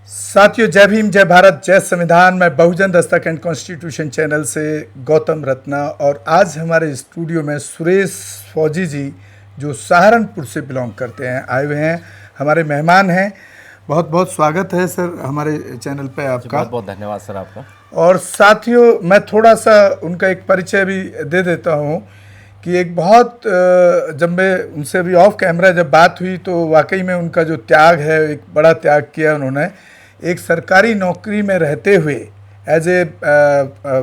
साथियों, जय भीम, जय भारत, जय संविधान। मैं बहुजन दस्तक एंड कॉन्स्टिट्यूशन चैनल से गौतम रत्ना, और आज हमारे स्टूडियो में सुरेश फौजी जी, जो सहारनपुर से बिलोंग करते हैं, आए हुए हैं। हमारे मेहमान हैं। बहुत बहुत स्वागत है सर हमारे चैनल पे आपका। बहुत बहुत धन्यवाद सर आपका। और साथियों, मैं थोड़ा सा उनका एक परिचय भी दे देता हूँ कि एक बहुत जब मैं उनसे भी ऑफ कैमरा जब बात हुई तो वाकई में उनका जो त्याग है, एक बड़ा त्याग किया उन्होंने। एक सरकारी नौकरी में रहते हुए, एज ए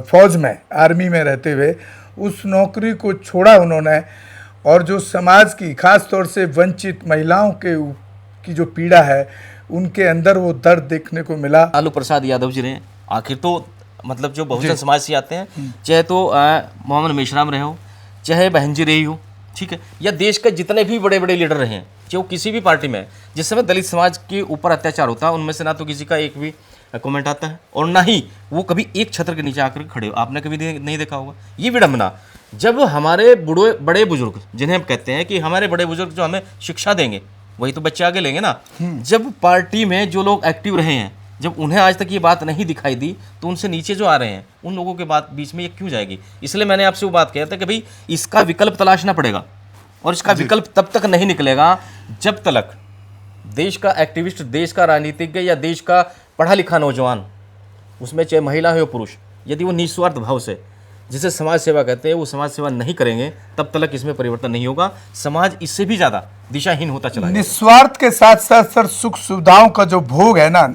फौज में, आर्मी में रहते हुए उस नौकरी को छोड़ा उन्होंने, और जो समाज की, खास तौर से वंचित महिलाओं की जो पीड़ा है, उनके अंदर वो दर्द देखने को मिला। लालू प्रसाद यादव जी ने आखिर तो मतलब जो बहुजन समाज से आते हैं, चाहे तो मोहम्मद मेशराम रहे हो, चाहे बहन जी रही हो, ठीक है, या देश के जितने भी बड़े बड़े लीडर रहे हैं, चाहे वो किसी भी पार्टी में है, जिस समय दलित समाज के ऊपर अत्याचार होता है, उनमें से ना तो किसी का एक भी कमेंट आता है और ना ही वो कभी एक छत्र के नीचे आकर खड़े हो। आपने कभी नहीं देखा होगा ये विडंबना। जब हमारे बड़े बुजुर्ग, जिन्हें हम कहते हैं कि हमारे बड़े बुजुर्ग जो हमें शिक्षा देंगे, वही तो बच्चे आगे लेंगे ना। जब पार्टी में जो लोग एक्टिव रहे हैं, जब उन्हें आज तक ये बात नहीं दिखाई दी, तो उनसे नीचे जो आ रहे हैं उन लोगों के बात बीच में ये क्यों जाएगी। इसलिए मैंने आपसे वो बात किया था कि भाई इसका विकल्प तलाशना पड़ेगा, और इसका विकल्प तब तक नहीं निकलेगा जब तक देश का एक्टिविस्ट, देश का राजनीतिज्ञ या देश का पढ़ा लिखा नौजवान, उसमें चाहे महिला हो या पुरुष, यदि वो निस्वार्थ भाव से, जिसे समाज सेवा कहते हैं, वो समाज सेवा नहीं करेंगे, तब तक इसमें परिवर्तन नहीं होगा। समाज इससे भी ज़्यादा दिशाहीन होता चला जाएगा। निस्वार्थ के साथ साथ सर सुख सुविधाओं का जो भोग है ना,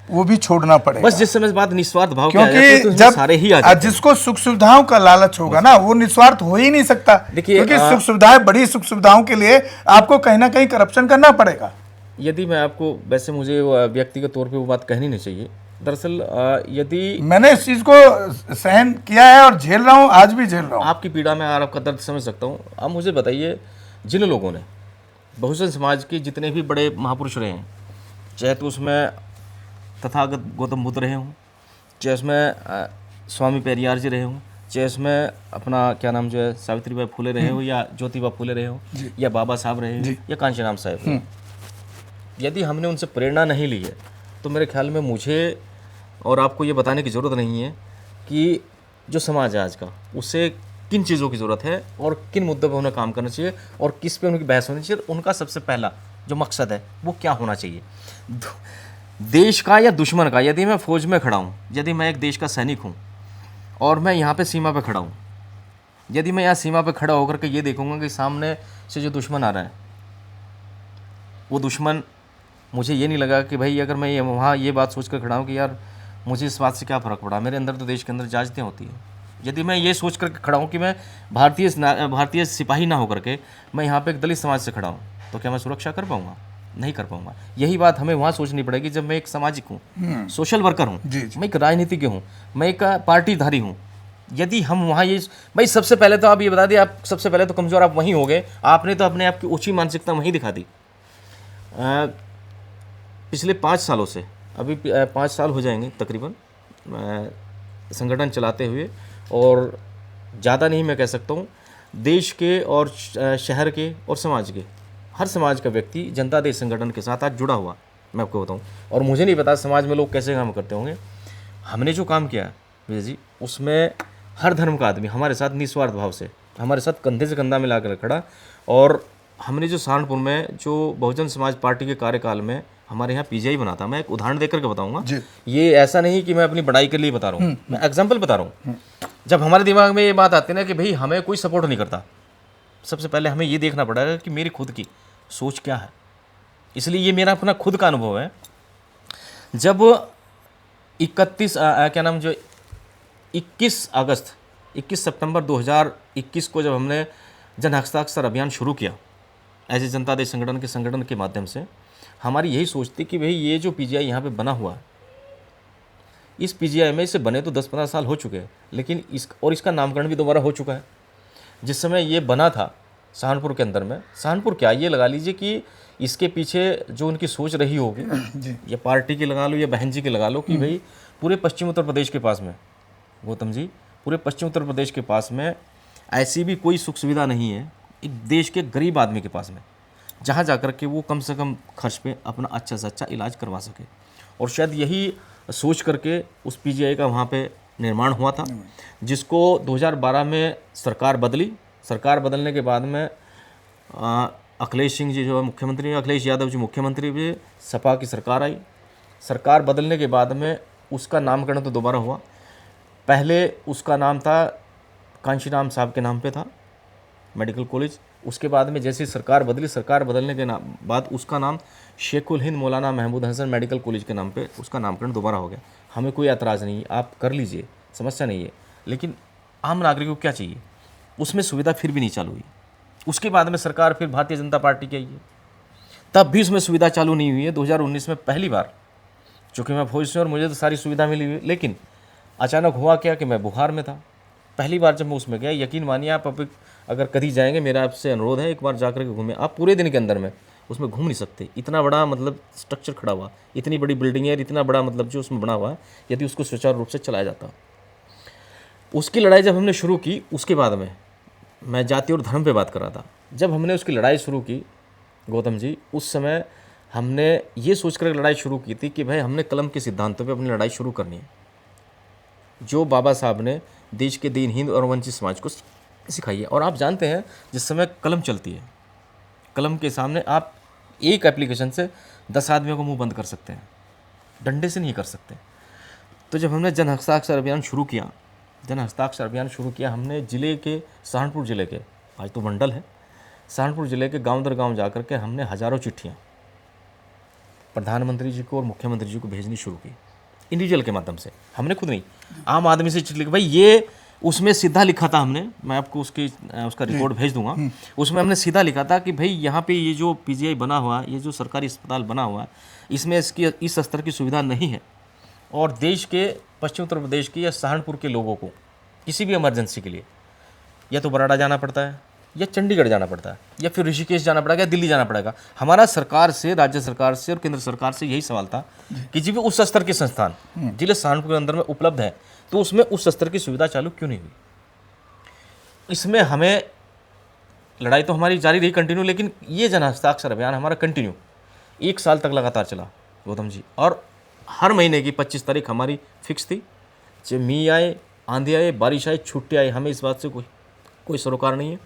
वो भी छोड़ना पड़ेगा। बस जिस समय बात निस्वार्थ भाव क्योंकि तो जब सारे ही आ जाते हैं। जिसको सुख सुविधाओं का लालच होगा ना, वो निस्वार्थ हो ही नहीं सकता। देखिए, क्योंकि सुख सुविधाएं, बड़ी सुख सुविधाओं के लिए आपको कहीं ना कहीं करप्शन करना पड़ेगा। यदि मैं आपको, वैसे मुझे व्यक्तिगत तौर पे वो बात कहनी नहीं चाहिए। दरअसल यदि मैंने इस चीज को सहन किया है और झेल रहा हूँ, आज भी झेल रहा हूँ। आपकी पीड़ा में और आपका दर्द समझ सकता हूँ। आप मुझे बताइए, जिन लोगों ने बहुजन समाज के जितने भी बड़े महापुरुष रहे हैं, चाहे तो उसमें तथागत गौतम बुद्ध रहे हों, चाहे उसमें स्वामी पेरियार जी रहे हों, चाहे उसमें अपना क्या नाम जो है सावित्रीबाई फुले रहे हो, या ज्योतिबा फुले रहे हो, या बाबा साहब रहे हो, या कांशीराम साहब रहे हो, यदि हमने उनसे प्रेरणा नहीं ली है, तो मेरे ख्याल में मुझे और आपको ये बताने की ज़रूरत नहीं है कि जो समाज है आज का, उससे किन चीज़ों की ज़रूरत है और किन मुद्दों पर उन्हें काम करना चाहिए और किस पे उनकी बहस होनी चाहिए। उनका सबसे पहला जो मकसद है वो क्या होना चाहिए, देश का या दुश्मन का। यदि मैं फौज में खड़ा हूँ, यदि मैं एक देश का सैनिक हूँ और मैं यहाँ पे सीमा पे खड़ा हूँ, यदि मैं यहाँ सीमा पे खड़ा होकर के ये देखूँगा कि सामने से जो दुश्मन आ रहा है, वो दुश्मन, मुझे ये नहीं लगा कि भाई अगर मैं वहाँ ये बात सोच कर खड़ा हूँ कि यार मुझे इस बात से क्या फ़र्क पड़ा, मेरे अंदर तो देश के अंदर जांचतें होती हैं। यदि मैं ये सोच कर खड़ा हूँ कि मैं भारतीय सिपाही ना होकर के मैं यहाँ पे एक दलित समाज से खड़ा हूँ, तो क्या मैं सुरक्षा कर पाऊँगा? नहीं कर पाऊँगा। यही बात हमें वहाँ सोचनी पड़ेगी जब मैं एक सामाजिक हूँ, सोशल वर्कर हूँ, मैं एक राजनीतिज्ञ हूँ, मैं एक पार्टीधारी हूँ। यदि हम वहाँ ये, भाई सबसे पहले तो आप ये बता दिए, आप सबसे पहले तो कमज़ोर आप वहीं हो गए। आपने तो अपने आप की ऊँची मानसिकता वहीं दिखा दी। पिछले 5 सालों से, अभी 5 साल हो जाएंगे तकरीबन संगठन चलाते हुए, और ज़्यादा नहीं मैं कह सकता हूँ, देश के और शहर के और समाज के हर समाज का व्यक्ति जनता दल संगठन के साथ आज जुड़ा हुआ, मैं आपको बताऊँ। और मुझे नहीं पता समाज में लोग कैसे काम करते होंगे। हमने जो काम किया विजय जी, उसमें हर धर्म का आदमी हमारे साथ निस्वार्थ भाव से, हमारे साथ कंधे से कंधा मिलाकर खड़ा। और हमने जो सहारनपुर में जो बहुजन समाज पार्टी के कार्यकाल में हमारे यहाँ पीजीआई बना था, मैं एक उदाहरण देकर के बताऊंगा। ये ऐसा नहीं कि मैं अपनी बड़ाई के लिए बता रहा हूँ, मैं एग्जाम्पल बता रहा हूँ। जब हमारे दिमाग में ये बात आती है ना कि भाई हमें कोई सपोर्ट नहीं करता, सबसे पहले हमें ये देखना पड़ेगा कि मेरी खुद की सोच क्या है। इसलिए ये मेरा अपना खुद का अनुभव है। जब 21 सितंबर 2021 को जब हमने जन हस्ताक्षर अभियान शुरू किया ऐसे जनता दल संगठन के माध्यम से, हमारी यही सोच थी कि भाई ये जो पीजीआई यहाँ पे बना हुआ है, इस पीजीआई में इसे बने तो 10-15 साल हो चुके हैं, लेकिन इसका नामकरण भी दोबारा हो चुका है। जिस समय ये बना था सहारनपुर के अंदर में, सहारनपुर क्या, ये लगा लीजिए कि इसके पीछे जो उनकी सोच रही होगी, या पार्टी की लगा लो या बहन जी की लगा लो, कि भाई पूरे पश्चिम उत्तर प्रदेश के पास में, गौतम जी, पूरे पश्चिम उत्तर प्रदेश के पास में ऐसी भी कोई सुख सुविधा नहीं है एक देश के गरीब आदमी के पास में, जहाँ जाकर के वो कम से कम खर्च पे अपना अच्छा से अच्छा इलाज करवा सके। और शायद यही सोच करके उस पीजीआई का वहाँ पे निर्माण हुआ था, जिसको 2012 में सरकार बदली। सरकार बदलने के बाद में अखिलेश सिंह जी जो है मुख्यमंत्री, अखिलेश यादव जी मुख्यमंत्री हुए, सपा की सरकार आई। सरकार बदलने के बाद में उसका नामकरण तो दोबारा हुआ। पहले उसका नाम था कांशीराम साहब के नाम पे था मेडिकल कॉलेज। उसके बाद में जैसे सरकार बदली, सरकार बदलने के बाद उसका नाम शेखुल हिंद मौलाना महमूद हसन मेडिकल कॉलेज के नाम पे उसका नामकरण दोबारा हो गया। हमें कोई ऐतराज़ नहीं है, आप कर लीजिए, समस्या नहीं है। लेकिन आम नागरिकों को क्या चाहिए, उसमें सुविधा फिर भी नहीं चालू हुई। उसके बाद में सरकार फिर भारतीय जनता पार्टी की आई है, तब भी उसमें सुविधा चालू नहीं हुई है। 2019 में पहली बार, चूँकि मैं फौज से और मुझे तो सारी सुविधा मिली हुई, लेकिन अचानक हुआ क्या कि मैं बुखार में था। पहली बार जब मैं उसमें गया, यकीन मानिए आप, अब अगर कभी जाएंगे, मेरा आपसे अनुरोध है, एक बार जा कर के घूमें। आप पूरे दिन के अंदर में उसमें घूम नहीं सकते, इतना बड़ा मतलब स्ट्रक्चर खड़ा हुआ, इतनी बड़ी बिल्डिंग है, इतना बड़ा मतलब जो उसमें बना हुआ है, यदि उसको सुचारू रूप से चलाया जाता। उसकी लड़ाई जब हमने शुरू की, उसके बाद में मैं जाति और धर्म पे बात कर रहा था। जब हमने उसकी लड़ाई शुरू की गौतम जी, उस समय हमने ये सोच कर लड़ाई शुरू की थी कि भाई हमने कलम के सिद्धांतों पे अपनी लड़ाई शुरू करनी है, जो बाबा साहब ने देश के दीनहीन और वंचित समाज को सिखाई है। और आप जानते हैं, जिस समय कलम चलती है, कलम के सामने आप एक एप्लीकेशन से 10 आदमियों को मुंह बंद कर सकते हैं, डंडे से नहीं कर सकते। तो जब हमने जन हस्ताक्षर अभियान शुरू किया, हमने ज़िले के, सहारनपुर ज़िले के, आज तो मंडल है, सहारनपुर ज़िले के गांव दर गांव जाकर के हमने हज़ारों चिट्ठियाँ प्रधानमंत्री जी को और मुख्यमंत्री जी को भेजनी शुरू की, इंडिविजुअल के माध्यम से। हमने खुद नहीं, आम आदमी से चिट्ठी लिखी। भाई ये उसमें सीधा लिखा था हमने, मैं आपको उसका रिकॉर्ड भेज दूंगा। उसमें हमने सीधा लिखा था कि भाई यहाँ पे ये जो पीजीआई बना हुआ है, ये जो सरकारी अस्पताल बना हुआ है, इसमें इसकी इस स्तर की सुविधा नहीं है, और देश के पश्चिम उत्तर प्रदेश के या सहारनपुर के लोगों को किसी भी इमरजेंसी के लिए या तो बराड़ा जाना पड़ता है, या चंडीगढ़ जाना पड़ता है, या फिर ऋषिकेश जाना पड़ेगा, या दिल्ली जाना पड़ेगा। हमारा सरकार से, राज्य सरकार से और केंद्र सरकार से यही सवाल था कि जी उस स्तर के संस्थान जिले सहारनपुर के अंदर में उपलब्ध है, तो उसमें उस स्तर की सुविधा चालू क्यों नहीं हुई। इसमें हमें लड़ाई तो हमारी जारी रही, कंटिन्यू, लेकिन ये जन हस्ताक्षर अभियान हमारा कंटिन्यू 1 साल तक लगातार चला गौतम जी। और हर महीने की 25 तारीख हमारी फिक्स थी, चाहे मींह आए, आंधी आए, बारिश आए, छुट्टी आए, हमें इस बात से कोई सरोकार नहीं है।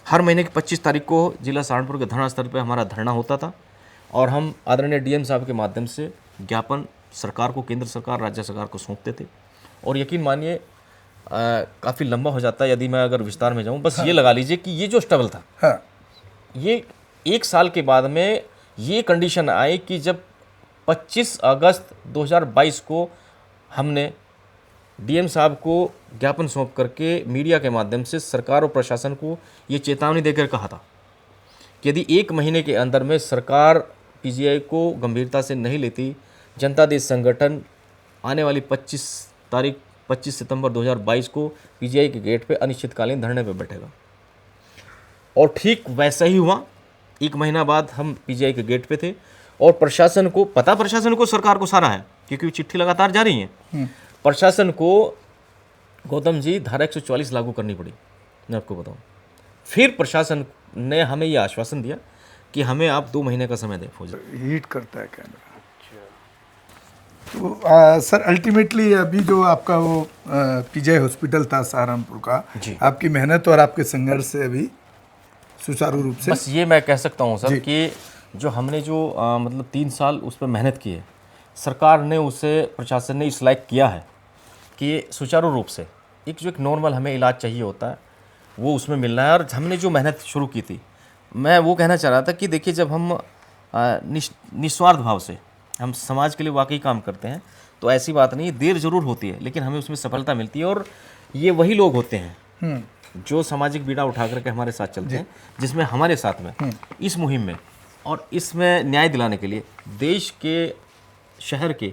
हर महीने की 25 तारीख को जिला सहारनपुर के धरना स्थल पर हमारा धरना होता था, और हम आदरणीय डीएम साहब के माध्यम से ज्ञापन सरकार को, केंद्र सरकार, राज्य सरकार को सौंपते थे। और यकीन मानिए काफ़ी लंबा हो जाता है यदि मैं अगर विस्तार में जाऊं, बस ये लगा लीजिए कि ये जो स्ट्रगल था, ये 1 साल के बाद में ये कंडीशन आई कि जब 25 अगस्त 2022 को हमने डीएम साहब को ज्ञापन सौंप करके मीडिया के माध्यम से सरकार और प्रशासन को ये चेतावनी देकर कहा था कि यदि 1 महीने के अंदर में सरकार पीजीआई को गंभीरता से नहीं लेती, जनता देश संगठन आने वाली 25 सितंबर 2022 को पीजीआई के गेट पे अनिश्चितकालीन धरने पे बैठेगा। और ठीक वैसा ही हुआ। 1 महीना बाद हम पीजीआई के गेट पे थे, और प्रशासन को पता, प्रशासन को सरकार को सारा है, क्योंकि चिट्ठी लगातार जारी है। प्रशासन को गौतम जी धारा 144 लागू करनी पड़ी, मैं आपको बताऊं। फिर प्रशासन ने हमें यह आश्वासन दिया कि हमें आप 2 महीने का समय दें। फौज हीट करता है कैमरा। तो सर अल्टीमेटली अभी जो आपका वो पीजीआई हॉस्पिटल था सहारनपुर का, आपकी मेहनत और आपके संघर्ष से अभी सुचारू रूप से, बस ये मैं कह सकता हूँ सर कि जो हमने जो मतलब 3 साल उस पर मेहनत की है, सरकार ने उसे, प्रशासन ने इस लायक किया है कि सुचारू रूप से एक नॉर्मल हमें इलाज चाहिए होता है वो उसमें मिल रहा है। और हमने जो मेहनत शुरू की थी, मैं वो कहना चाह रहा था कि देखिए, जब हम निस्वार्थ भाव से हम समाज के लिए वाकई काम करते हैं, तो ऐसी बात नहीं, देर जरूर होती है लेकिन हमें उसमें सफलता मिलती है। और ये वही लोग होते हैं जो सामाजिक बीड़ा उठा करके हमारे साथ चलते हैं, जिसमें हमारे साथ में इस मुहिम में और इसमें न्याय दिलाने के लिए देश के, शहर के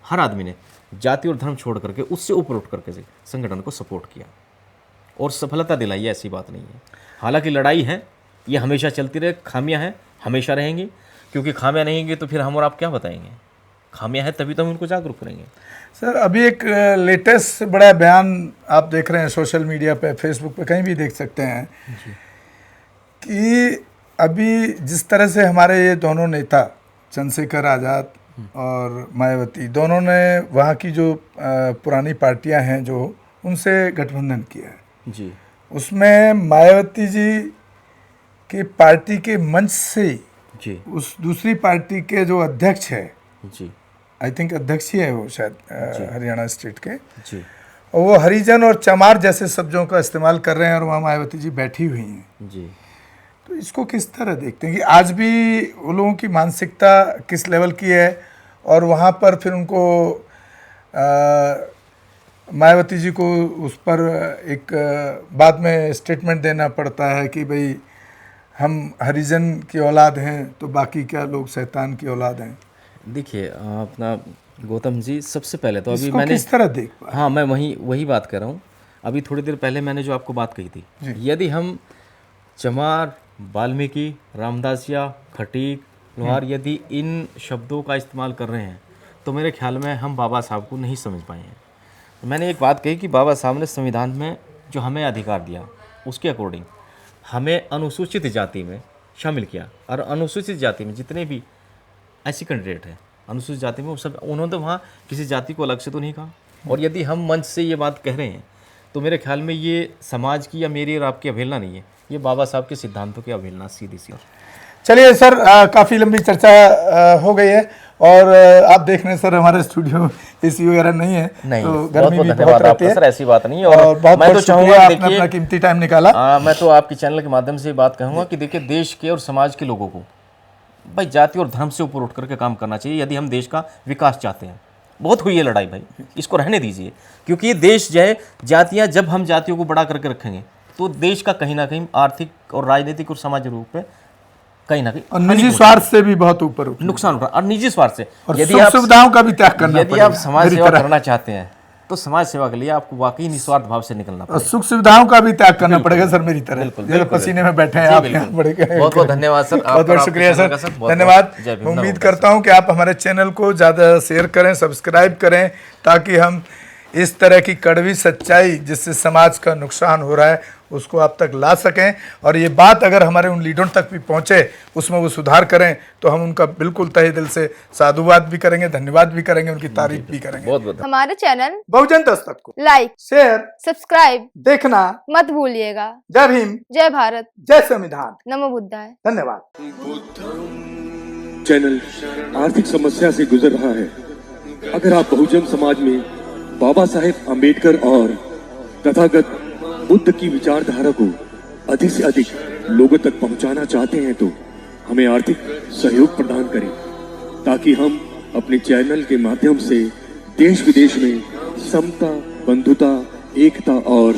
हर आदमी ने जाति और धर्म छोड़ करके, उससे ऊपर उठ करके संगठन को सपोर्ट किया और सफलता दिलाई है। ऐसी बात नहीं है। हालांकि लड़ाई है, ये हमेशा चलती रहे, खामियां हैं, हमेशा रहेंगी, क्योंकि खामियां नहीं होंगी तो फिर हम और आप क्या बताएंगे। खामियां हैं तभी तो हम उनको जागरूक करेंगे। सर अभी एक लेटेस्ट बड़ा बयान आप देख रहे हैं सोशल मीडिया पे, फेसबुक पे, कहीं भी देख सकते हैं कि अभी जिस तरह से हमारे ये दोनों नेता चंद्रशेखर आज़ाद, और मायावती दोनों ने वहाँ की जो पुरानी पार्टियां हैं जो उनसे गठबंधन किया है। जी उसमें मायावती जी की पार्टी के मंच से जी उस दूसरी पार्टी के जो अध्यक्ष है, जी आई थिंक अध्यक्ष ही है वो शायद हरियाणा स्टेट के, जी और वो हरिजन और चमार जैसे शब्दों का इस्तेमाल कर रहे हैं और वहाँ मायावती जी बैठी हुई हैं। जी। तो इसको किस तरह देखते हैं कि आज भी वो लोगों की मानसिकता किस लेवल की है, और वहाँ पर फिर उनको मायावती जी को उस पर एक बाद में स्टेटमेंट देना पड़ता है कि भाई हम हरिजन की औलाद हैं तो बाकी क्या लोग शैतान की औलाद हैं। देखिए अपना गौतम जी, सबसे पहले तो अभी इसको मैंने किस तरह देख पाए? हाँ, मैं वही बात कर रहा हूँ। अभी थोड़ी देर पहले मैंने जो आपको बात कही थी, यदि हम चमार, वाल्मीकि, रामदासिया, खटीक, लोहार यदि इन शब्दों का इस्तेमाल कर रहे हैं तो मेरे ख्याल में हम बाबा साहब को नहीं समझ पाए हैं। तो मैंने एक बात कही कि बाबा साहब ने संविधान में जो हमें अधिकार दिया उसके अकॉर्डिंग हमें अनुसूचित जाति में शामिल किया, और अनुसूचित जाति में जितने भी ऐसी कैंडिडेट हैं अनुसूचित जाति में वो सब, उन्होंने तो वहाँ किसी जाति को अलग से तो नहीं कहा। और यदि हम मंच से ये बात कह रहे हैं तो मेरे ख्याल में ये समाज की या मेरी और आपकी अवहेलना नहीं है, ये बाबा साहब के सिद्धांतों की अवहेलना सीधी सी। चलिए सर, काफ़ी लंबी चर्चा हो गई है, और आप देख रहे हैं सर हमारे स्टूडियो एसी वगैरह नहीं है, नहीं, तो बहुत गर्मी बहुत भी धन्यवाद बहुत रहती आपका है सर, ऐसी बात नहीं है। और बहुत मैं तो बहुत चाहूँगा शुक्रिया, कि आपने अपना देखिए कीमती टाइम निकाला। मैं तो आपके चैनल के माध्यम से बात कहूँगा कि देखिए देश के और समाज के लोगों को भाई जाति और धर्म से ऊपर उठ करके काम करना चाहिए यदि हम देश का विकास चाहते हैं। बहुत हुई है लड़ाई भाई, इसको रहने दीजिए, क्योंकि ये देश जो है जातियाँ, जब हम जातियों को बड़ा करके रखेंगे तो देश का कहीं ना कहीं आर्थिक और राजनीतिक और सामाजिक रूप में कहीं ना कहीं और निजी स्वार्थ से भी बहुत ऊपर उठे, नुकसान उठा, और निजी स्वार्थ से। और यदि सुख आप सुविधाओं का भी त्याग करना यदि पड़ेगा। आप समाज मेरी सेवा तरह। करना चाहते हैं तो समाज सेवा के लिए आपको वाकई निस्वार्थ भाव से निकलना और पड़ेगा। सुख सुविधाओं का भी त्याग करना पड़ेगा सर, मेरी तरह। बिल्कुल, जैसे बिल्कुल, पसीने में बैठे हैं जी, आप बिल्कुल। यहाँ बड़े बहुत बहुत धन्यवाद सर, बहुत बहुत शुक्रिया सर, धन्यवाद। मैं उम्मीद करता हूँ कि आप हमारे चैनल को ज़्यादा शेयर करें, सब्सक्राइब करें, ताकि हम इस तरह की कड़वी सच्चाई जिससे समाज का नुकसान हो रहा है उसको आप तक ला सकें, और ये बात अगर हमारे उन लीडरों तक भी पहुँचे, उसमें वो सुधार करें, तो हम उनका बिल्कुल तहे दिल से साधुवाद भी करेंगे, धन्यवाद भी करेंगे, उनकी तारीफ भी करेंगे। बहुत बहुत हमारे चैनल बहुजन दस्तक को लाइक, शेयर, सब्सक्राइब देखना मत भूलिएगा। जय भीम, जय भारत, जय संविधान, नमो बुद्धाय। धन्यवाद। चैनल आर्थिक समस्या से गुजर रहा है। अगर आप बहुजन समाज में बाबा साहेब अम्बेडकर और तथागत बुद्ध की विचारधारा को अधिक से अधिक लोगों तक पहुंचाना चाहते हैं तो हमें आर्थिक सहयोग प्रदान करें, ताकि हम अपने चैनल के माध्यम से देश विदेश में समता, बंधुता, एकता और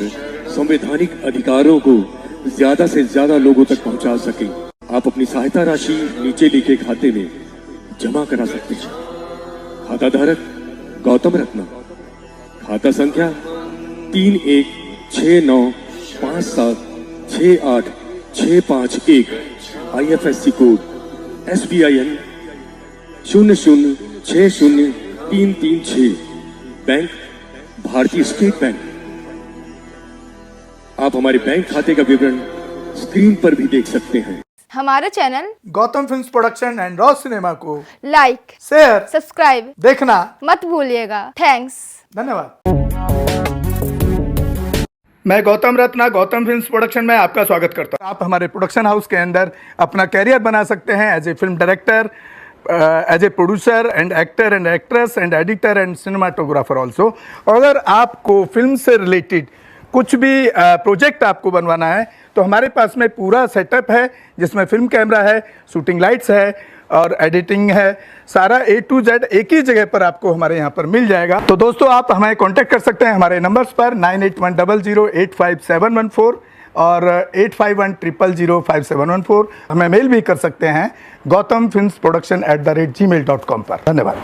संवैधानिक अधिकारों को ज्यादा से ज्यादा लोगों तक पहुंचा सकें। आप अपनी सहायता राशि नीचे लिखे खाते में जमा करा सकते हैं। खाता धारक गौतम रत्ना, खाता संख्या 316957686551, IFSC कोड SBIN 0060336, बैंक भारतीय स्टेट बैंक। आप हमारे बैंक खाते का विवरण स्क्रीन पर भी देख सकते हैं। हमारे channel Gautam films production and raw cinema को लाइक, शेयर, सब्सक्राइब देखना मत भूलिएगा। थैंक्स, धन्यवाद। मैं गौतम रत्ना गौतम फिल्म्स प्रोडक्शन में आपका स्वागत करता हूं। आप हमारे प्रोडक्शन हाउस के अंदर अपना कैरियर बना सकते हैं as a film director, as a producer and actor and actress and editor and cinematographer also. और अगर आपको फिल्म से रिलेटेड कुछ भी प्रोजेक्ट आपको बनवाना है तो हमारे पास में पूरा सेटअप है, जिसमें फिल्म कैमरा है, शूटिंग लाइट्स है और एडिटिंग है। सारा A to Z एक ही जगह पर आपको हमारे यहाँ पर मिल जाएगा। तो दोस्तों, आप हमें कांटेक्ट कर सकते हैं हमारे नंबर्स पर 9810085714 और 8510005714। हमें मेल भी कर सकते हैं gautamfilmsproduction@gmail.com पर। धन्यवाद।